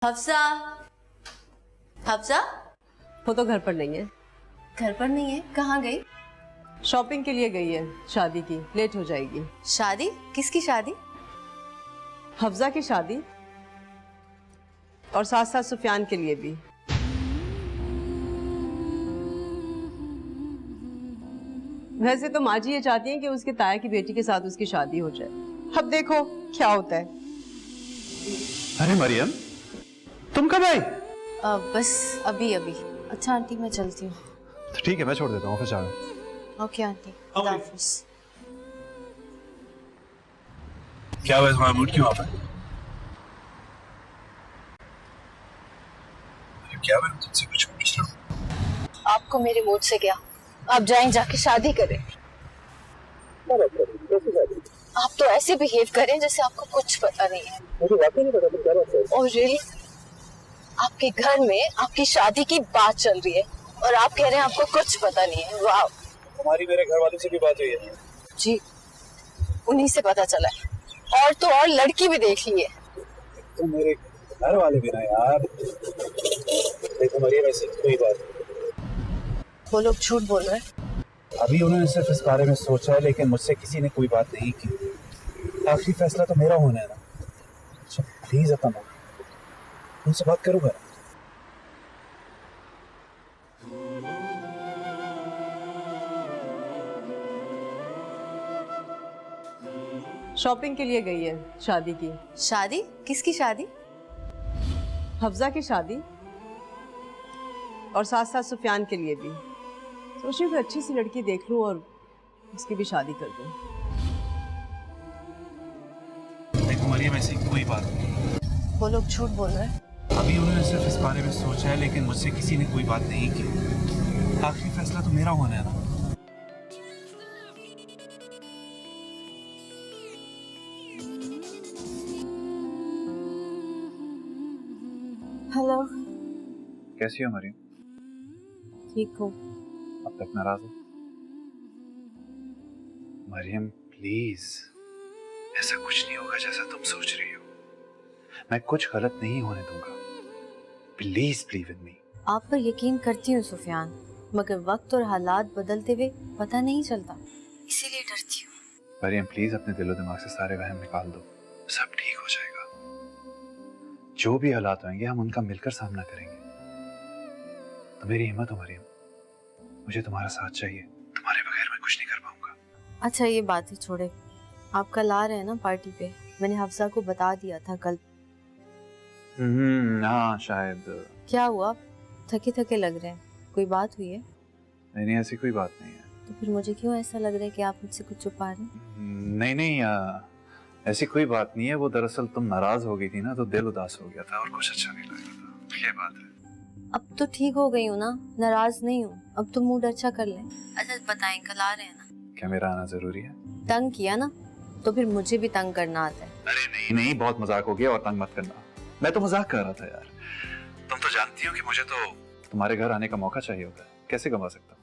हफ्सा, हफ्सा वो तो घर पर नहीं है। घर पर नहीं है? कहाँ गई? शॉपिंग के लिए गई है, शादी की, लेट हो जाएगी। शादी? किसकी शादी? हफ्जा की शादी, और साथ साथ सुफियान के लिए भी। वैसे तो माँ जी ये चाहती हैं कि उसके ताया की बेटी के साथ उसकी शादी हो जाए। अब देखो क्या होता है। अरे मरियम, तुम कब आई? बस अभी अभी। अच्छा आंटी मैं चलती हूँ। तो ठीक है, मैं छोड़ देता हूँ, ऑफिस आ रहा हूँ। ओके आंटी, खुदा हाफिज। क्या हुआ, तुम्हारा मूड क्यों ऑफ है? क्या मैं तुमसे कुछ पूछ रहा हूँ? आपको मेरे मूड से क्या? आप जाएं जाके शादी करें। आप तो ऐसे बिहेव करें जैसे आपको कुछ पता नहीं है। मुझे वाकई नहीं पता तुम क्या बात कर रहे और रियली आपके घर में आपकी शादी की बात चल रही है और आप कह रहे हैं आपको कुछ पता नहीं है। वाह! हो। हमारी मेरे घर वालों से भी बात हुई है। जी, उन्हीं से पता चला है। और तो और लड़की भी देख ली है। तो मेरे घर वाले भी ना यार। देखो मरियम, ऐसी कोई बात नहीं। वो लोग झूठ बोल रहे हैं। अभी उन्होंने सिर्फ इस बारे में सोचा है, लेकिन मुझसे किसी ने कोई बात नहीं की। आखिरी फैसला तो मेरा होना है ना। अच्छा प्लीज अपना मत, उनसे बात करूंगा। शॉपिंग के लिए गई है, शादी की। शादी? किसकी शादी? हफ्जा की शादी, और साथ साथ सुफियान के लिए भी। सोची कोई अच्छी सी लड़की देख लूं और उसकी भी शादी कर दूं। देखो मरियम, ऐसी कोई बात नहीं। वो लोग झूठ बोल रहे हैं। अभी उन्होंने सिर्फ इस बारे में सोचा है, लेकिन मुझसे किसी ने कोई बात नहीं की। आखिरी फैसला तो मेरा होना है ना। हेलो। कैसी हो मरियम? ठीक हो? अब तक नाराज हो? मरियम प्लीज, ऐसा कुछ नहीं होगा जैसा तुम सोच रही हो। मैं कुछ गलत नहीं होने दूंगा। प्लीज बिलीव इन मी। आप पर यकीन करती हूँ सुफियान, मगर वक्त और हालात बदलते हुए पता नहीं चलता, इसीलिए डरती हूँ। मरियम प्लीज अपने दिलो दिमाग से सारे वहम निकाल दो, सब ठीक हो जाएगा। जो भी हालात होंगे हम उनका मिलकर सामना करेंगे। तो मेरी हिम्मत हो मरियम, मुझे तुम्हारा साथ चाहिए। तुम्हारे बगैर मैं कुछ नहीं कर पाऊंगा। अच्छा ये बात ही छोड़े, आप कल आ रहे हैं ना पार्टी पे? मैंने हफ्सा को बता दिया था कल। हाँ शायद। क्या हुआ? थके थके लग रहे हैं, कोई बात हुई है? नहीं, ऐसी कोई बात नहीं है। तो फिर मुझे क्यों ऐसा लग रहा है कि आप मुझसे कुछ छुपा रहे हैं? नहीं, ऐसी कोई बात नहीं है। वो दरअसल तुम नाराज हो गई थी ना, तो दिल उदास हो गया था और कुछ अच्छा नहीं लगा था, ये बात है। अब तो ठीक हो गई हूँ ना, नाराज नहीं हूँ। अब तो मूड अच्छा कर लें। अच्छा बताएं, कल आ रहे हैं ना? क्या मेरा आना जरूरी है? तंग किया ना, तो फिर मुझे भी तंग करना आता है। अरे नहीं, बहुत मजाक हो गया और तंग मत करना। मैं तो मजाक कर रहा था यार। तुम तो जानती हो कि मुझे तो तुम्हारे घर आने का मौका चाहिए होता है। कैसे गंवा सकता हूँ?